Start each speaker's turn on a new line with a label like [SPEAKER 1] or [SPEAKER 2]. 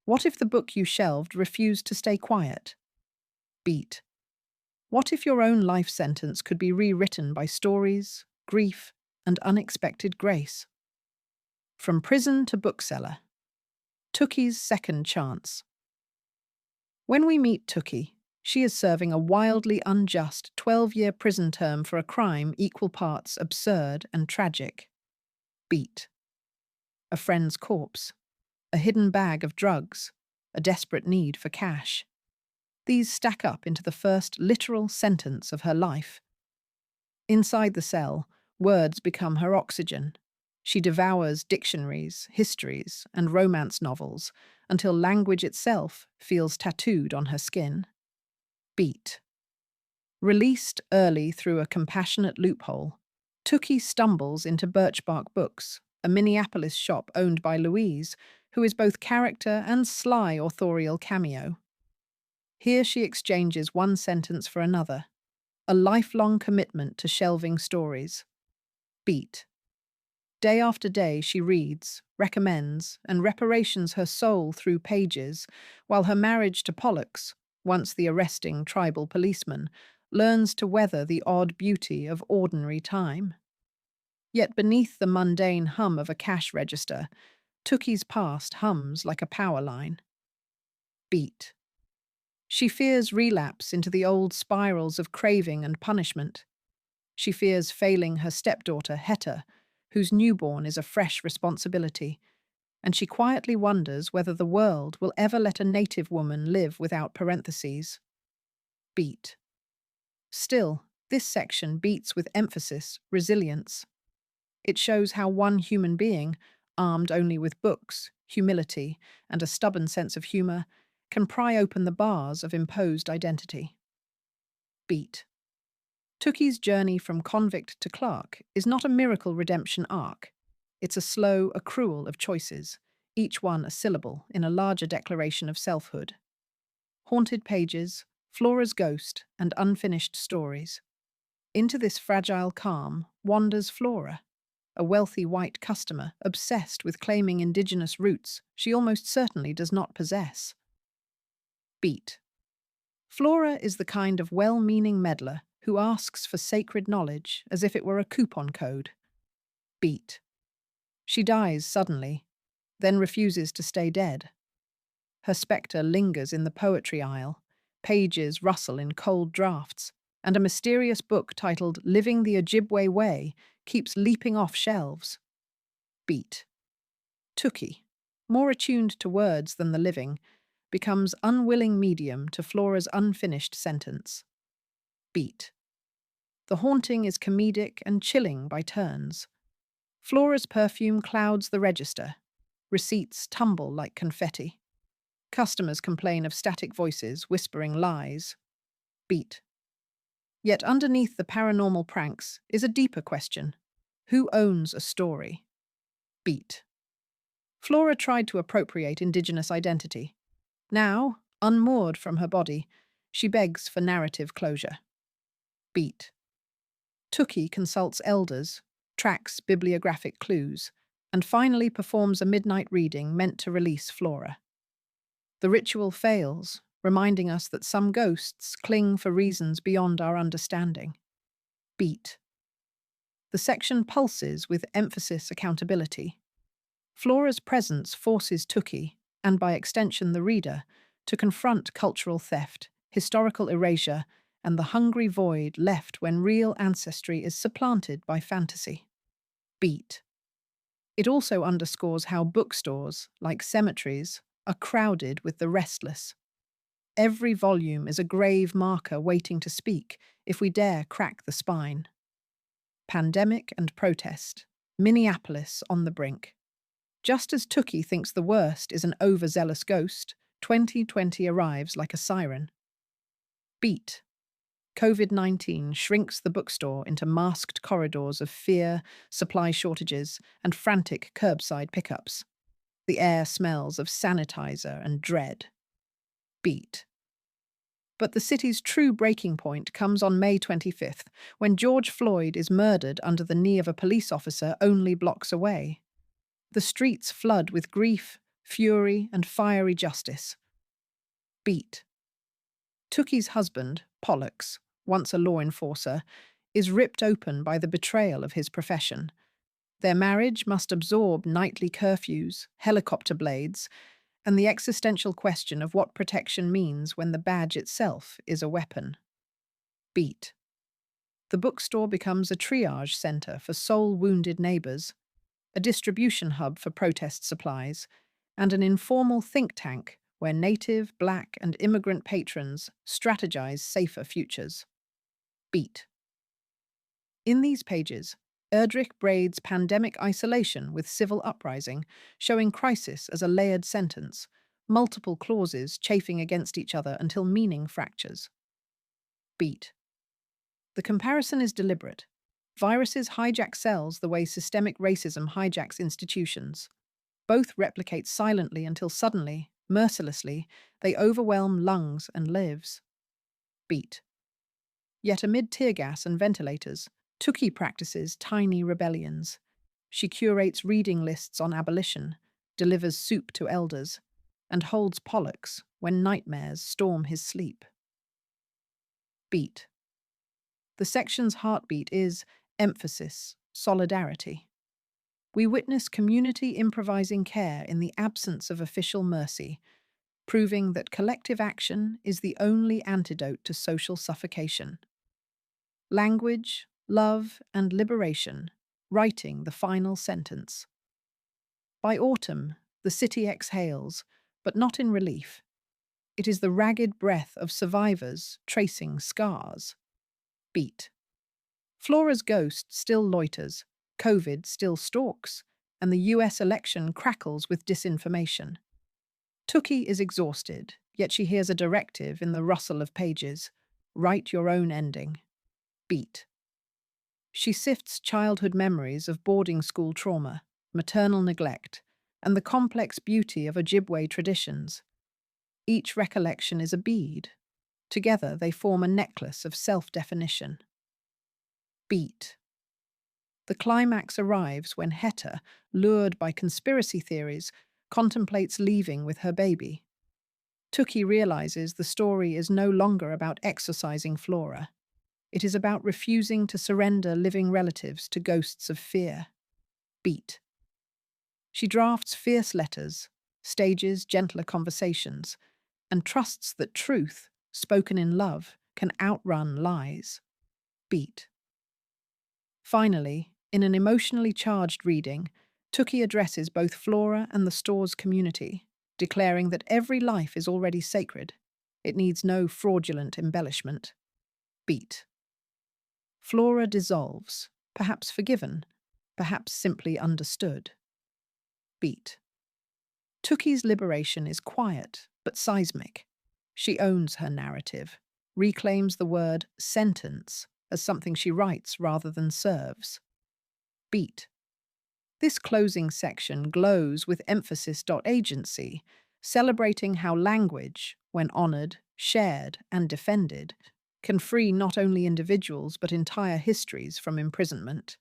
[SPEAKER 1] What if the book you shelved refused to stay quiet? Beat. What if your own life sentence could be rewritten by stories, grief, and unexpected grace? From prison to bookseller. Tookie's second chance. When we meet Tookie, she is serving a wildly unjust 12-year prison term for a crime equal parts absurd and tragic. Beat. A friend's corpse. A hidden bag of drugs. A desperate need for cash. These stack up into the first literal sentence of her life. Inside the cell, words become her oxygen. She devours dictionaries, histories, and romance novels until language itself feels tattooed on her skin. Beat. Released early through a compassionate loophole, Tookie stumbles into Birchbark Books, a Minneapolis shop owned by Louise, who is both character and sly authorial cameo. Here she exchanges one sentence for another, a lifelong commitment to shelving stories. Beat. Day after day she reads, recommends, and reparations her soul through pages, while her marriage to Pollux, once the arresting tribal policeman, learns to weather the odd beauty of ordinary time. Yet beneath the mundane hum of a cash register, Tookie's past hums like a power line. Beat. She fears relapse into the old spirals of craving and punishment. She fears failing her stepdaughter, Hetta, whose newborn is a fresh responsibility, and she quietly wonders whether the world will ever let a native woman live without parentheses. Beat. Still, this section beats with emphasis, resilience. It shows how one human being, armed only with books, humility, and a stubborn sense of humor, can pry open the bars of imposed identity. Beat. Tookie's journey from convict to clerk is not a miracle redemption arc. It's a slow accrual of choices, each one a syllable in a larger declaration of selfhood. Haunted pages, Flora's ghost, and unfinished stories. Into this fragile calm wanders Flora, a wealthy white customer obsessed with claiming indigenous roots she almost certainly does not possess. Beat. Flora is the kind of well-meaning meddler who asks for sacred knowledge as if it were a coupon code. Beat. She dies suddenly, then refuses to stay dead. Her spectre lingers in the poetry aisle, pages rustle in cold drafts, and a mysterious book titled Living the Ojibwe Way keeps leaping off shelves. Beat. Tookie, more attuned to words than the living, becomes unwilling medium to Flora's unfinished sentence. Beat. The haunting is comedic and chilling by turns. Flora's perfume clouds the register. Receipts tumble like confetti. Customers complain of static voices whispering lies. Beat. Yet underneath the paranormal pranks is a deeper question. Who owns a story? Beat. Flora tried to appropriate indigenous identity. Now, unmoored from her body, she begs for narrative closure. Beat. Tookie consults elders, tracks bibliographic clues, and finally performs a midnight reading meant to release Flora. The ritual fails, reminding us that some ghosts cling for reasons beyond our understanding. Beat. The section pulses with emphasis accountability. Flora's presence forces Tookie, and by extension the reader, to confront cultural theft, historical erasure, and the hungry void left when real ancestry is supplanted by fantasy. Beat. It also underscores how bookstores, like cemeteries, are crowded with the restless. Every volume is a grave marker waiting to speak if we dare crack the spine. Pandemic and protest. Minneapolis on the brink. Just as Tookie thinks the worst is an overzealous ghost, 2020 arrives like a siren. Beat. COVID-19 shrinks the bookstore into masked corridors of fear, supply shortages, and frantic curbside pickups. The air smells of sanitizer and dread. Beat. But the city's true breaking point comes on May 25th, when George Floyd is murdered under the knee of a police officer only blocks away. The streets flood with grief, fury, and fiery justice. Beat. Tookie's husband, Pollux, once a law enforcer, is ripped open by the betrayal of his profession. Their marriage must absorb nightly curfews, helicopter blades, and the existential question of what protection means when the badge itself is a weapon. Beat. The bookstore becomes a triage center for soul-wounded neighbors, a distribution hub for protest supplies, and an informal think tank where Native, Black, and immigrant patrons strategize safer futures. Beat. In these pages, Erdrich braids pandemic isolation with civil uprising, showing crisis as a layered sentence, multiple clauses chafing against each other until meaning fractures. Beat. The comparison is deliberate. Viruses hijack cells the way systemic racism hijacks institutions. Both replicate silently until suddenly, mercilessly, they overwhelm lungs and lives. Beat. Yet amid tear gas and ventilators, Tookie practices tiny rebellions. She curates reading lists on abolition, delivers soup to elders, and holds Pollux when nightmares storm his sleep. Beat. The section's heartbeat is emphasis, solidarity. We witness community improvising care in the absence of official mercy, proving that collective action is the only antidote to social suffocation. Language, love, and liberation, writing the final sentence. By autumn, the city exhales, but not in relief. It is the ragged breath of survivors tracing scars. Beat. Flora's ghost still loiters, COVID still stalks, and the US election crackles with disinformation. Tookie is exhausted, yet she hears a directive in the rustle of pages. Write your own ending. Beat. She sifts childhood memories of boarding school trauma, maternal neglect, and the complex beauty of Ojibwe traditions. Each recollection is a bead. Together they form a necklace of self-definition. Beat. The climax arrives when Heta, lured by conspiracy theories, contemplates leaving with her baby. Tookie realizes the story is no longer about exorcising Flora. It is about refusing to surrender living relatives to ghosts of fear. Beat. She drafts fierce letters, stages gentler conversations, and trusts that truth, spoken in love, can outrun lies. Beat. Finally, in an emotionally charged reading, Tookie addresses both Flora and the store's community, declaring that every life is already sacred. It needs no fraudulent embellishment. Beat. Flora dissolves, perhaps forgiven, perhaps simply understood. Beat. Tookie's liberation is quiet but seismic. She owns her narrative, reclaims the word sentence as something she writes rather than serves. Beat. This closing section glows with emphasis.agency, celebrating how language, when honored, shared, and defended, can free not only individuals but entire histories from imprisonment.